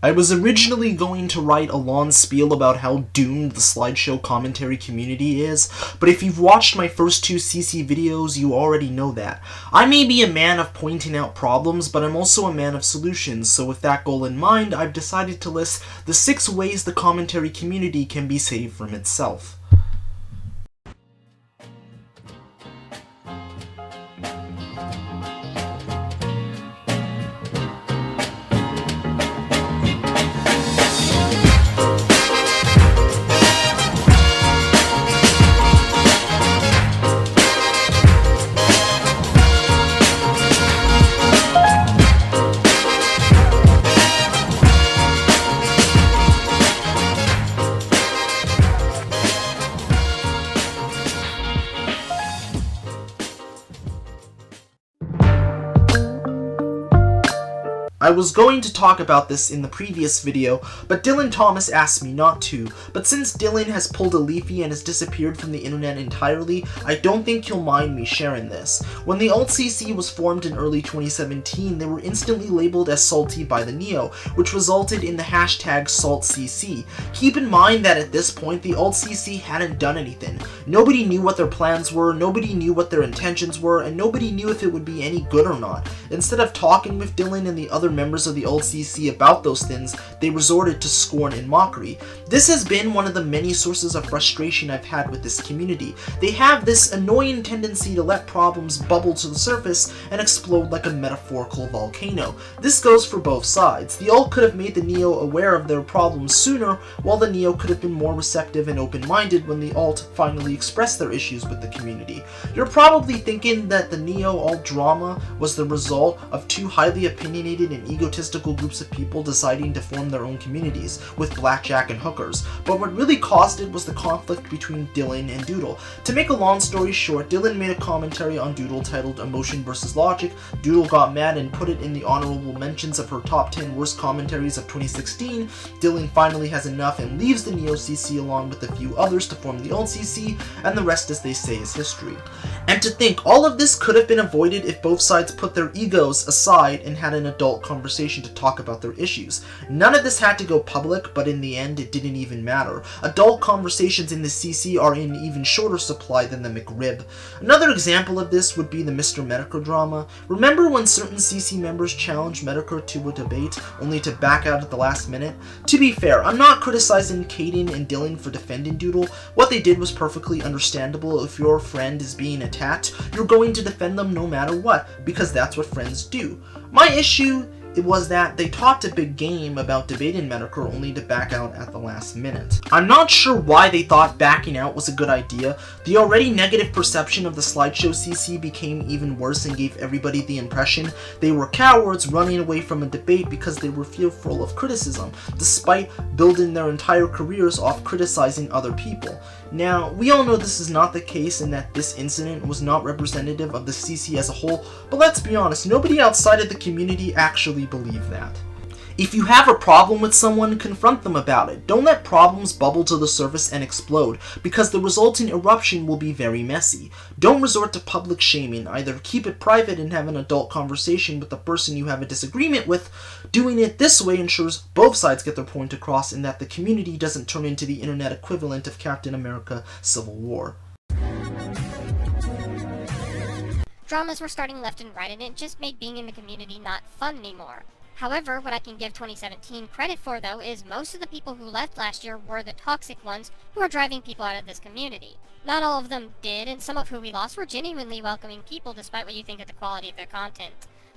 I was originally going to write a long spiel about how doomed the slideshow commentary community is, but if you've watched my first two CC videos, you already know that. I may be a man of pointing out problems, but I'm also a man of solutions, so with that goal in mind, I've decided to list the 6 ways the commentary community can be saved from itself. I was going to talk about this in the previous video, but Dylan Thomas asked me not to, but since Dylan has pulled a Leafy and has disappeared from the internet entirely, I don't think he'll mind me sharing this. When the alt-CC was formed in early 2017, they were instantly labeled as salty by the Neo, which resulted in the hashtag SaltCC. Keep in mind that at this point, the alt-CC hadn't done anything. Nobody knew what their plans were, nobody knew what their intentions were, and nobody knew if it would be any good or not. Instead of talking with Dylan and the other members of the alt-CC about those things, they resorted to scorn and mockery. This has been one of the many sources of frustration I've had with this community. They have this annoying tendency to let problems bubble to the surface and explode like a metaphorical volcano. This goes for both sides. The alt could have made the Neo aware of their problems sooner, while the Neo could have been more receptive and open-minded when the alt finally expressed their issues with the community. You're probably thinking that the Neo alt drama was the result of 2 highly opinionated and egotistical groups of people deciding to form their own communities, with blackjack and hookers, but what really caused it was the conflict between Dylan and Doodle. To make a long story short, Dylan made a commentary on Doodle titled Emotion vs. Logic. Doodle got mad and put it in the honorable mentions of her top 10 worst commentaries of 2016. Dylan finally has enough and leaves the Neo-CC along with a few others to form the alt-CC, and the rest, as they say, is history. And to think, all of this could have been avoided if both sides put their egos aside and had an adult conversation to talk about their issues. None of this had to go public, but in the end it didn't even matter. Adult conversations in the CC are in even shorter supply than the McRib. Another example of this would be the Mr. Medicare drama. Remember when certain CC members challenged Medicare to a debate, only to back out at the last minute? To be fair, I'm not criticizing Caden and Dylan for defending Doodle. What they did was perfectly understandable. If your friend is being attacked, you're going to defend them no matter what, because that's what friends do. My issue was that they talked a big game about debating Medicare only to back out at the last minute. I'm not sure why they thought backing out was a good idea. The already negative perception of the slideshow CC became even worse and gave everybody the impression they were cowards running away from a debate because they were fearful of criticism, despite building their entire careers off criticizing other people. Now, we all know this is not the case and that this incident was not representative of the CC as a whole, but let's be honest, nobody outside of the community actually believe that. If you have a problem with someone, confront them about it. Don't let problems bubble to the surface and explode, because the resulting eruption will be very messy. Don't resort to public shaming. Either keep it private and have an adult conversation with the person you have a disagreement with. Doing it this way ensures both sides get their point across and that the community doesn't turn into the internet equivalent of Captain America Civil War. Dramas were starting left and right, and it just made being in the community not fun anymore. However, what I can give 2017 credit for, though, is most of the people who left last year were the toxic ones who are driving people out of this community. Not all of them did, and some of who we lost were genuinely welcoming people despite what you think of the quality of their content.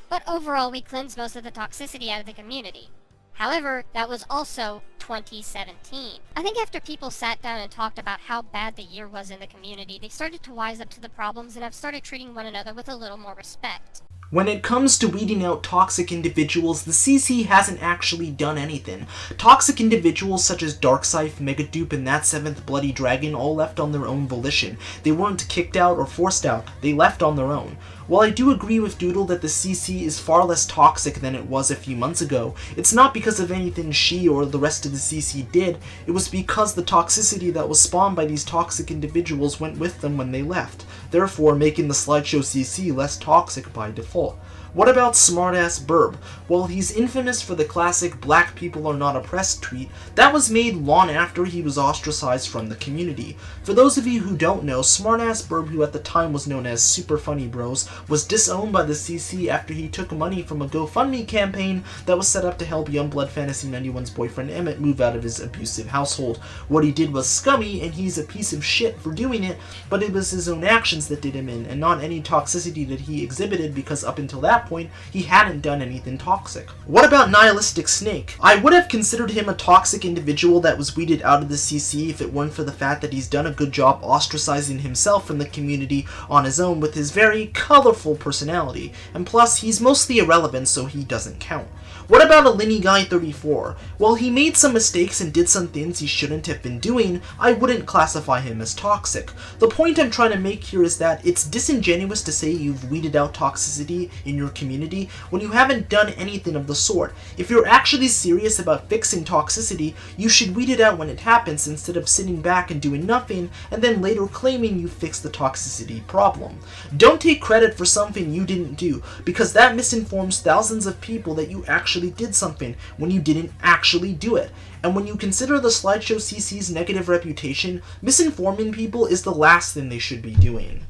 But overall, we cleansed most of the toxicity out of the community. However, that was also 2017. I think after people sat down and talked about how bad the year was in the community, they started to wise up to the problems and have started treating one another with a little more respect. When it comes to weeding out toxic individuals, the CC hasn't actually done anything. Toxic individuals such as Darkseid, Megadupe, and That Seventh Bloody Dragon all left on their own volition. They weren't kicked out or forced out, they left on their own. While I do agree with Doodle that the CC is far less toxic than it was a few months ago, it's not because of anything she or the rest of the CC did, it was because the toxicity that was spawned by these toxic individuals went with them when they left, therefore making the slideshow CC less toxic by default. What about smartass Burb? While he's infamous for the classic "black people are not oppressed" tweet, that was made long after he was ostracized from the community. For those of you who don't know, smartass Burb, who at the time was known as Super Funny Bros, was disowned by the CC after he took money from a GoFundMe campaign that was set up to help Youngblood Fantasy 91's boyfriend Emmett move out of his abusive household. What he did was scummy, and he's a piece of shit for doing it, but it was his own actions that did him in, and not any toxicity that he exhibited, because up until that point, he hadn't done anything toxic. What about Nihilistic Snake? I would have considered him a toxic individual that was weeded out of the CC if it weren't for the fact that he's done a good job ostracizing himself from the community on his own with his very colorful personality, and plus, he's mostly irrelevant, so he doesn't count. What about a Linny Guy 34? While he made some mistakes and did some things he shouldn't have been doing, I wouldn't classify him as toxic. The point I'm trying to make here is that it's disingenuous to say you've weeded out toxicity in your community when you haven't done anything of the sort. If you're actually serious about fixing toxicity, you should weed it out when it happens instead of sitting back and doing nothing and then later claiming you fixed the toxicity problem. Don't take credit for something you didn't do, because that misinforms thousands of people that you actually did something when you didn't actually do it. And when you consider the Slideshow CC's negative reputation, misinforming people is the last thing they should be doing.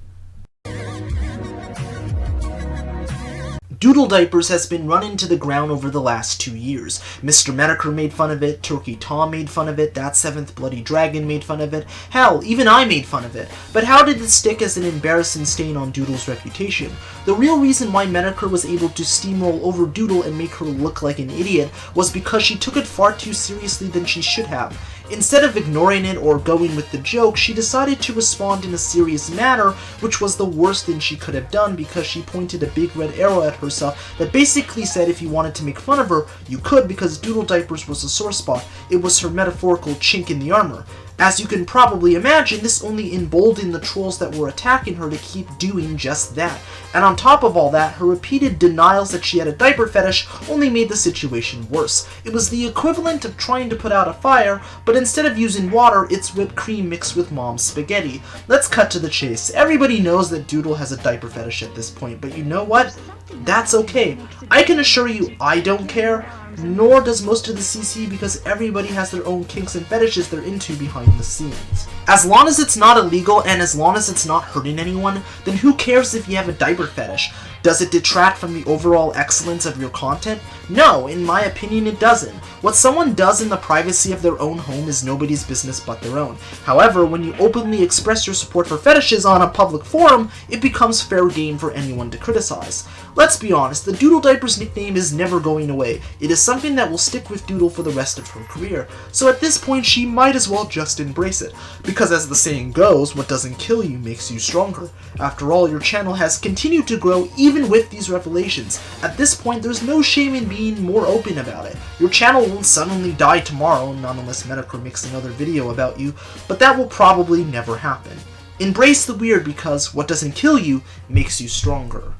Doodle Diapers has been run into the ground over the last 2 years. Mr. Metaker made fun of it, Turkey Tom made fun of it, That Seventh Bloody Dragon made fun of it, hell, even I made fun of it. But how did it stick as an embarrassing stain on Doodle's reputation? The real reason why Metaker was able to steamroll over Doodle and make her look like an idiot was because she took it far too seriously than she should have. Instead of ignoring it or going with the joke, she decided to respond in a serious manner, which was the worst thing she could have done because she pointed a big red arrow at herself that basically said if you wanted to make fun of her, you could, because Doodle Diapers was a sore spot. It was her metaphorical chink in the armor. As you can probably imagine, this only emboldened the trolls that were attacking her to keep doing just that. And on top of all that, her repeated denials that she had a diaper fetish only made the situation worse. It was the equivalent of trying to put out a fire, but instead of using water, it's whipped cream mixed with mom's spaghetti. Let's cut to the chase. Everybody knows that Doodle has a diaper fetish at this point, but you know what? That's okay. I can assure you I don't care, nor does most of the CC, because everybody has their own kinks and fetishes they're into behind the scenes. As long as it's not illegal and as long as it's not hurting anyone, then who cares if you have a diaper fetish? Does it detract from the overall excellence of your content? No, in my opinion it doesn't. What someone does in the privacy of their own home is nobody's business but their own. However, when you openly express your support for fetishes on a public forum, it becomes fair game for anyone to criticize. Let's be honest, the Doodle Diapers nickname is never going away. It is something that will stick with Doodle for the rest of her career. So at this point, she might as well just embrace it. Because as the saying goes, what doesn't kill you makes you stronger. After all, your channel has continued to grow even with these revelations. At this point, there's no shame in being more open about it. Your channel won't suddenly die tomorrow, not unless Metaker makes another video about you, but that will probably never happen. Embrace the weird, because what doesn't kill you makes you stronger.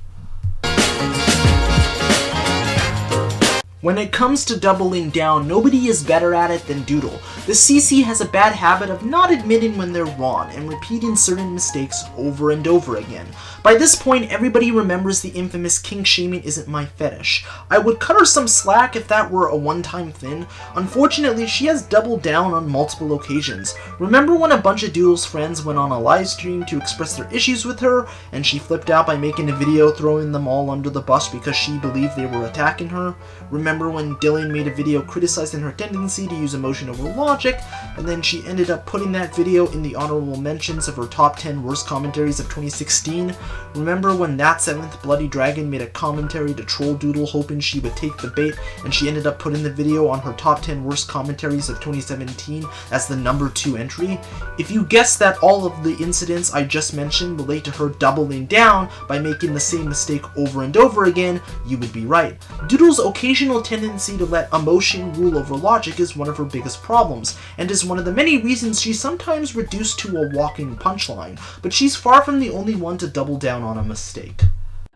When it comes to doubling down, nobody is better at it than Doodle. The CC has a bad habit of not admitting when they're wrong and repeating certain mistakes over and over again. By this point, everybody remembers the infamous kink shaming isn't my fetish. I would cut her some slack if that were a one-time thing. Unfortunately, she has doubled down on multiple occasions. Remember when a bunch of Doodle's friends went on a live stream to express their issues with her, and she flipped out by making a video throwing them all under the bus because she believed they were attacking her? Remember when Dylan made a video criticizing her tendency to use emotion over logic, and then she ended up putting that video in the honorable mentions of her top 10 worst commentaries of 2016? Remember when That Seventh Bloody Dragon made a commentary to troll Doodle hoping she would take the bait, and she ended up putting the video on her top 10 worst commentaries of 2017 as the number 2 entry? If you guessed that all of the incidents I just mentioned relate to her doubling down by making the same mistake over and over again, you would be right. Doodle's occasional tendency to let emotion rule over logic is one of her biggest problems, and is one of the many reasons she's sometimes reduced to a walking punchline, but she's far from the only one to double down on a mistake.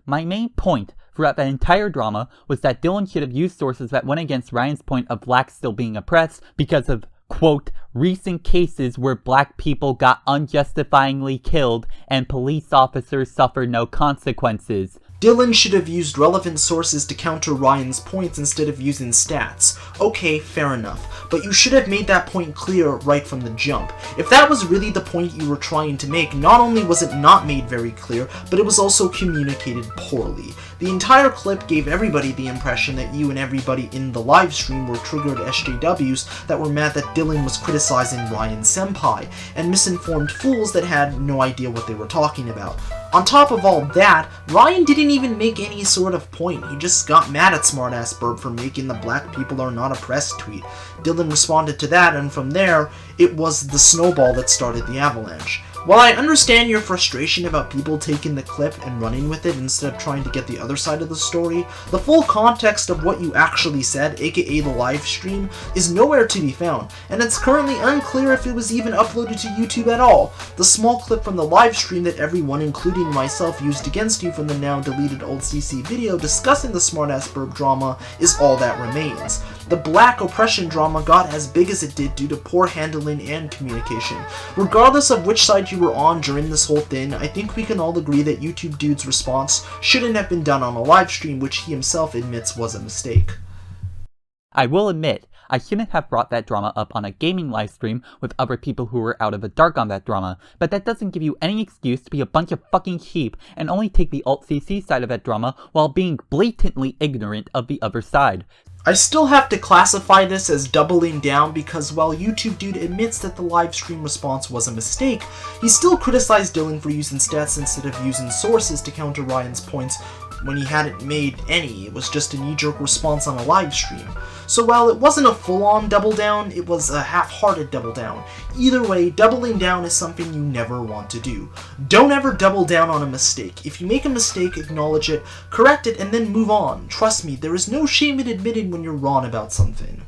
My main point throughout that entire drama was that Dylan should have used sources that went against Ryan's point of blacks still being oppressed because of, quote, recent cases where black people got unjustifiably killed and police officers suffered no consequences. Dylan should have used relevant sources to counter Ryan's points instead of using stats. Okay, fair enough, but you should have made that point clear right from the jump. If that was really the point you were trying to make, not only was it not made very clear, but it was also communicated poorly. The entire clip gave everybody the impression that you and everybody in the live stream were triggered SJWs that were mad that Dylan was criticizing Ryan Senpai, and misinformed fools that had no idea what they were talking about. On top of all that, Ryan didn't even make any sort of point. He just got mad at Smartass Burb for making the black people are not oppressed tweet. Dylan responded to that, and from there, it was the snowball that started the avalanche. While I understand your frustration about people taking the clip and running with it instead of trying to get the other side of the story, the full context of what you actually said, aka the live stream, is nowhere to be found, and it's currently unclear if it was even uploaded to YouTube at all. The small clip from the live stream that everyone, including myself, used against you from the now deleted old CC video discussing the Smartass Burb drama is all that remains. The black oppression drama got as big as it did due to poor handling and communication. Regardless of which side you were on during this whole thing, I think we can all agree that YouTube Dude's response shouldn't have been done on a live stream, which he himself admits was a mistake. I will admit, I shouldn't have brought that drama up on a gaming livestream with other people who were out of the dark on that drama, but that doesn't give you any excuse to be a bunch of fucking sheep and only take the alt-CC side of that drama while being blatantly ignorant of the other side. I still have to classify this as doubling down because while YouTube Dude admits that the livestream response was a mistake, he still criticized Dylan for using stats instead of using sources to counter Ryan's points when he hadn't made any. It was just a knee-jerk response on a live stream. So while it wasn't a full-on double down, it was a half-hearted double down. Either way, doubling down is something you never want to do. Don't ever double down on a mistake. If you make a mistake, acknowledge it, correct it, and then move on. Trust me, there is no shame in admitting when you're wrong about something.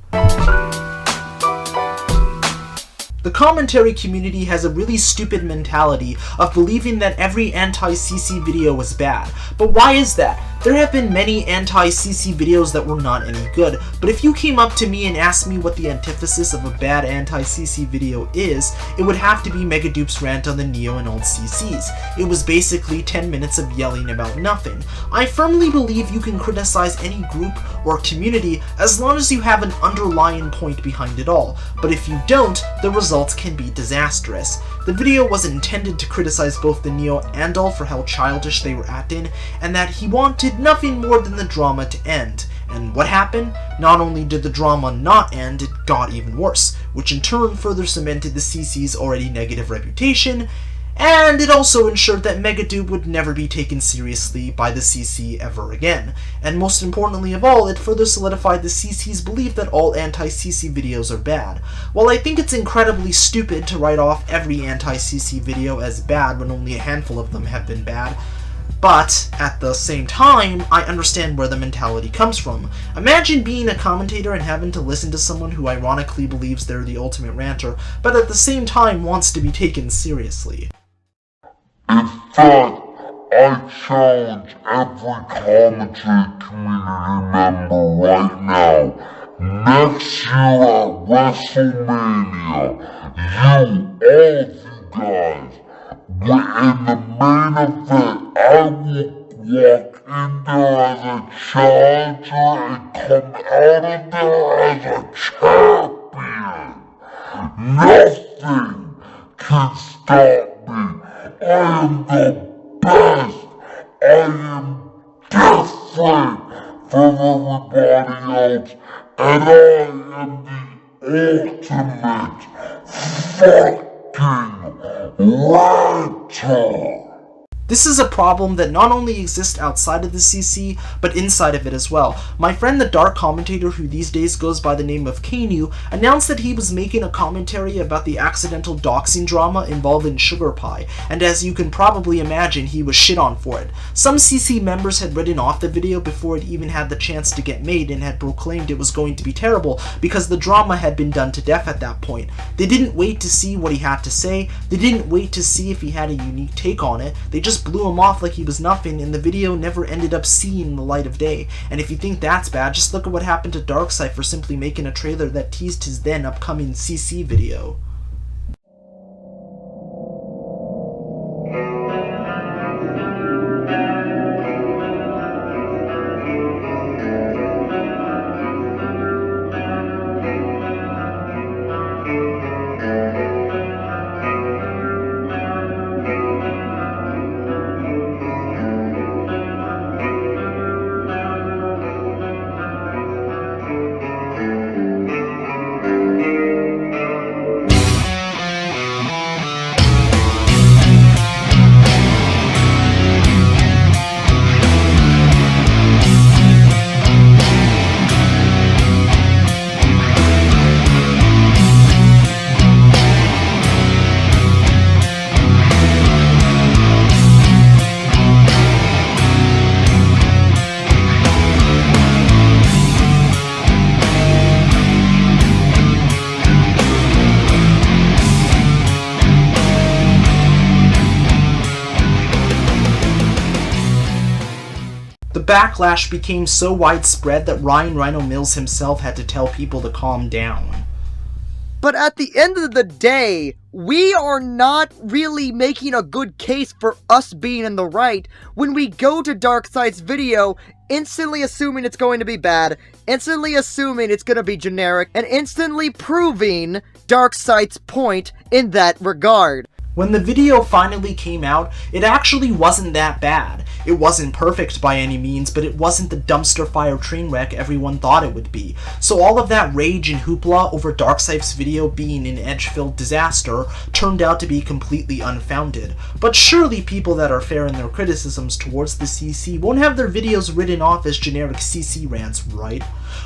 The commentary community has a really stupid mentality of believing that every anti-CC video is bad. But why is that? There have been many anti-CC videos that were not any good, but if you came up to me and asked me what the antithesis of a bad anti-CC video is, it would have to be Megadupe's rant on the Neo and old CCs. It was basically 10 minutes of yelling about nothing. I firmly believe you can criticize any group or community as long as you have an underlying point behind it all, but if you don't, the results can be disastrous. The video was intended to criticize both the Neo and all for how childish they were acting, and that he wanted nothing more than the drama to end. And what happened? Not only did the drama not end, it got even worse, which in turn further cemented the CC's already negative reputation, and it also ensured that Megadupe would never be taken seriously by the CC ever again. And most importantly of all, it further solidified the CC's belief that all anti-CC videos are bad. While I think it's incredibly stupid to write off every anti-CC video as bad when only a handful of them have been bad, but at the same time, I understand where the mentality comes from. Imagine being a commentator and having to listen to someone who ironically believes they're the ultimate ranter, but at the same time wants to be taken seriously. In fact, I challenge every commentary community member right now. Next year at WrestleMania, all of you guys, in the main event, I will walk in there as a challenger and come out of there as a champion. Nothing can stop me. I am the best. I am different from everybody else, and I am the ultimate fucking ranter. This is a problem that not only exists outside of the CC, but inside of it as well. My friend the Dark Commentator, who these days goes by the name of Kanu, announced that he was making a commentary about the accidental doxing drama involving Sugar Pie, and as you can probably imagine, he was shit on for it. Some CC members had written off the video before it even had the chance to get made and had proclaimed it was going to be terrible because the drama had been done to death at that point. They didn't wait to see what he had to say, they didn't wait to see if he had a unique take on it, they just blew him off like he was nothing, and the video never ended up seeing the light of day. And if you think that's bad, just look at what happened to Darkseid for simply making a trailer that teased his then upcoming CC video. backlash became so widespread that Ryan Rhino Mills himself had to tell people to calm down. But at the end of the day, we are not really making a good case for us being in the right when we go to Darkseid's video instantly assuming it's going to be bad, instantly assuming it's going to be generic, and instantly proving Darkseid's point in that regard. When the video finally came out, it actually wasn't that bad. It wasn't perfect by any means, but it wasn't the dumpster fire train wreck everyone thought it would be. So all of that rage and hoopla over Darkseid's video being an edge-filled disaster turned out to be completely unfounded. But surely people that are fair in their criticisms towards the CC won't have their videos written off as generic CC rants, right?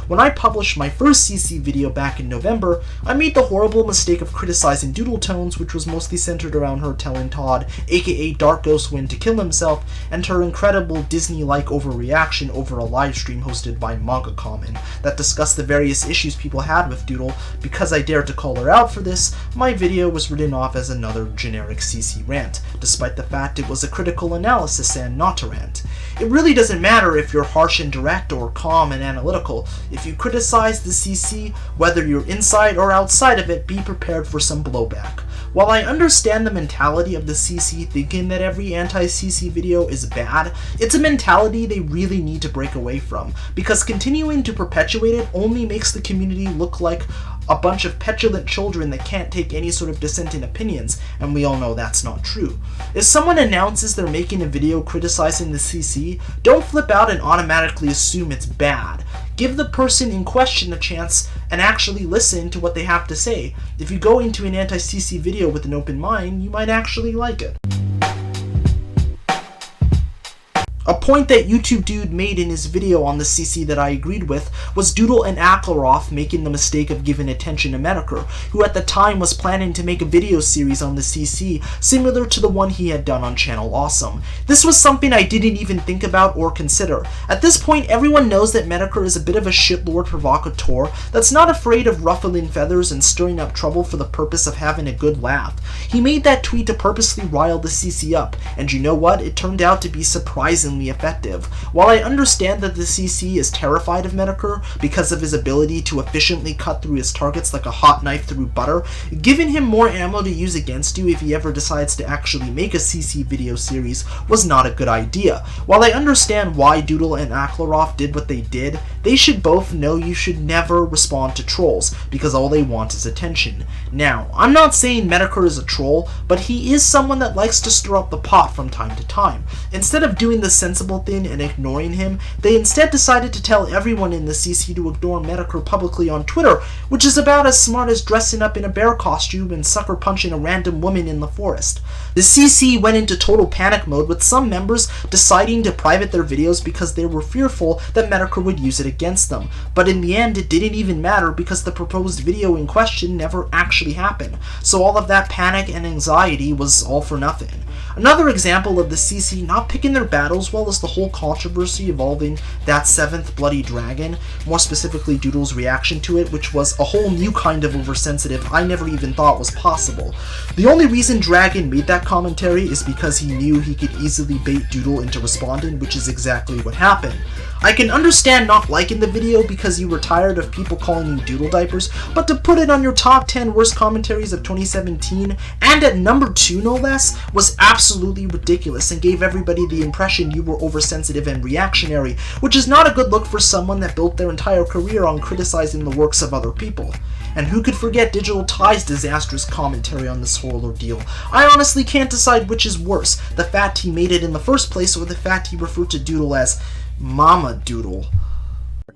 When I published my first CC video back in November, I made the horrible mistake of criticizing Doodle Tones, which was mostly centered around her telling Todd, aka Dark Ghost Wind, to kill himself, and her incredible Disney-like overreaction over a livestream hosted by Manga Common that discussed the various issues people had with Doodle. Because I dared to call her out for this, my video was written off as another generic CC rant, despite the fact it was a critical analysis and not a rant. It really doesn't matter if you're harsh and direct or calm and analytical. If you criticize the CC, whether you're inside or outside of it, be prepared for some blowback. While I understand the mentality of the CC thinking that every anti-CC video is bad, it's a mentality they really need to break away from, because continuing to perpetuate it only makes the community look like a bunch of petulant children that can't take any sort of dissenting opinions, and we all know that's not true. If someone announces they're making a video criticizing the CC, don't flip out and automatically assume it's bad. Give the person in question a chance and actually listen to what they have to say. If you go into an anti-CC video with an open mind, you might actually like it. A point that YouTube Dude made in his video on the CC that I agreed with was Doodle and Akleroth making the mistake of giving attention to Menaker, who at the time was planning to make a video series on the CC similar to the one he had done on Channel Awesome. This was something I didn't even think about or consider. At this point, everyone knows that Menaker is a bit of a shitlord provocateur that's not afraid of ruffling feathers and stirring up trouble for the purpose of having a good laugh. He made that tweet to purposely rile the CC up, and you know what? It turned out to be surprisingly effective. While I understand that the CC is terrified of Menaker because of his ability to efficiently cut through his targets like a hot knife through butter, giving him more ammo to use against you if he ever decides to actually make a CC video series was not a good idea. While I understand why Doodle and Akleroth did what they did, they should both know you should never respond to trolls, because all they want is attention. Now, I'm not saying Menaker is a troll, but he is someone that likes to stir up the pot from time to time. Instead of doing the sensible thing and ignoring him, they instead decided to tell everyone in the CC to ignore Menaker publicly on Twitter, which is about as smart as dressing up in a bear costume and sucker punching a random woman in the forest. The CC went into total panic mode, with some members deciding to private their videos because they were fearful that Menaker would use it against them. But in the end, it didn't even matter because the proposed video in question never actually happened, so all of that panic and anxiety was all for nothing. Another example of the CC not picking their battles well is the whole controversy involving that 7th Bloody Dragon, more specifically Doodle's reaction to it, which was a whole new kind of oversensitive I never even thought was possible. The only reason Dragon made that commentary is because he knew he could easily bait Doodle into responding, which is exactly what happened. I can understand not liking the video because you were tired of people calling you doodle diapers, but to put it on your top 10 worst commentaries of 2017, and at number 2 no less, was absolutely ridiculous and gave everybody the impression you were oversensitive and reactionary, which is not a good look for someone that built their entire career on criticizing the works of other people. And who could forget Digital Ty's disastrous commentary on this whole ordeal? I honestly can't decide which is worse, the fact he made it in the first place or the fact he referred to Doodle as Mama Doodle.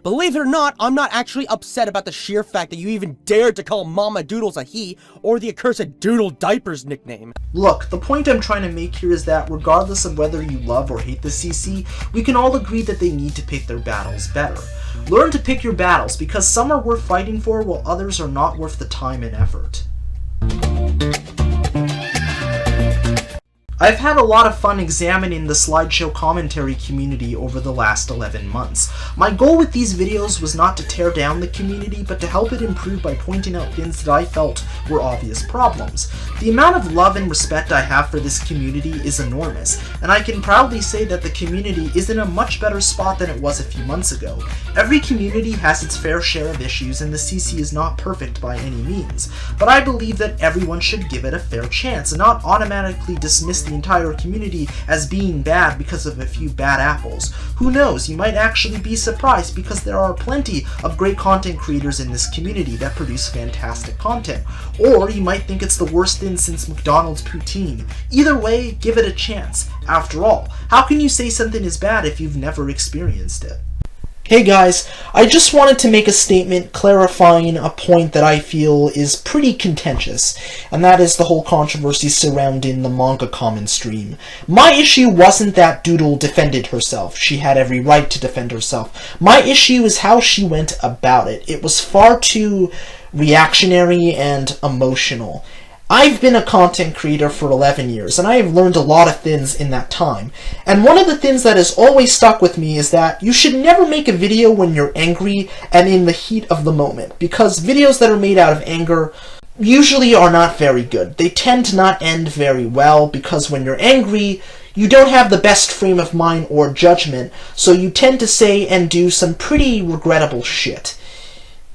Believe it or not, I'm not actually upset about the sheer fact that you even dared to call Mama Doodles a he, or the accursed Doodle Diapers nickname. Look, the point I'm trying to make here is that regardless of whether you love or hate the CC, we can all agree that they need to pick their battles better. Learn to pick your battles, because some are worth fighting for while others are not worth the time and effort. I've had a lot of fun examining the slideshow commentary community over the last 11 months. My goal with these videos was not to tear down the community, but to help it improve by pointing out things that I felt were obvious problems. The amount of love and respect I have for this community is enormous, and I can proudly say that the community is in a much better spot than it was a few months ago. Every community has its fair share of issues, and the CC is not perfect by any means, but I believe that everyone should give it a fair chance and not automatically dismiss the entire community as being bad because of a few bad apples. Who knows, you might actually be surprised because there are plenty of great content creators in this community that produce fantastic content. Or you might think it's the worst thing since McDonald's poutine. Either way, give it a chance. After all, how can you say something is bad if you've never experienced it? Hey guys, I just wanted to make a statement clarifying a point that I feel is pretty contentious, and that is the whole controversy surrounding the manga comment stream. My issue wasn't that Doodle defended herself. She had every right to defend herself. My issue is how she went about it. It was far too reactionary and emotional. I've been a content creator for 11 years, and I have learned a lot of things in that time. And one of the things that has always stuck with me is that you should never make a video when you're angry and in the heat of the moment, because videos that are made out of anger usually are not very good. They tend to not end very well, because when you're angry, you don't have the best frame of mind or judgment, so you tend to say and do some pretty regrettable shit.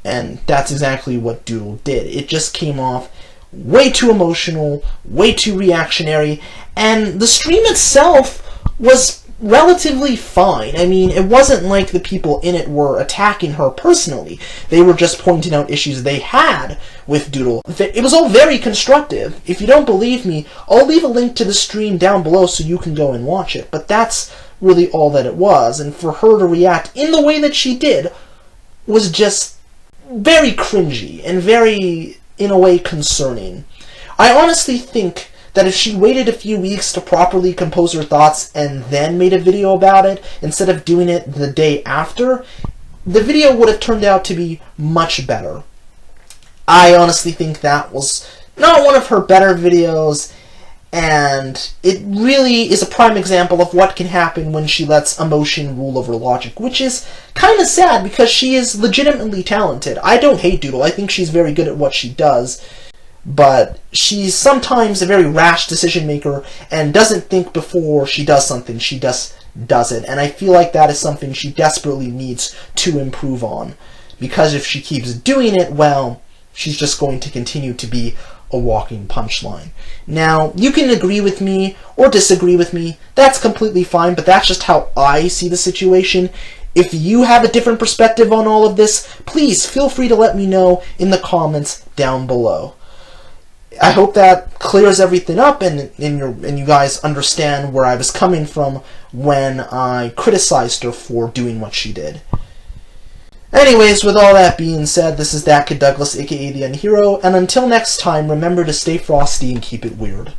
And that's exactly what Doodle did. It just came off way too emotional, way too reactionary, and the stream itself was relatively fine. I mean, it wasn't like the people in it were attacking her personally. They were just pointing out issues they had with Doodle. It was all very constructive. If you don't believe me, I'll leave a link to the stream down below so you can go and watch it. But that's really all that it was, and for her to react in the way that she did was just very cringy and very, in a way, concerning. I honestly think that if she waited a few weeks to properly compose her thoughts and then made a video about it, instead of doing it the day after, the video would have turned out to be much better. I honestly think that was not one of her better videos, and it really is a prime example of what can happen when she lets emotion rule over logic, which is kind of sad because she is legitimately talented. I don't hate Doodle. I think she's very good at what she does, but she's sometimes a very rash decision maker and doesn't think before she does something. She just does it, and I feel like that is something she desperately needs to improve on, because if she keeps doing it, well, she's just going to continue to be a walking punchline. Now, you can agree with me or disagree with me. That's completely fine, but that's just how I see the situation. If you have a different perspective on all of this, please feel free to let me know in the comments down below. I hope that clears everything up and you guys understand where I was coming from when I criticized her for doing what she did. Anyways, with all that being said, this is ThatKidDouglas, aka the Unhero, and until next time, remember to stay frosty and keep it weird.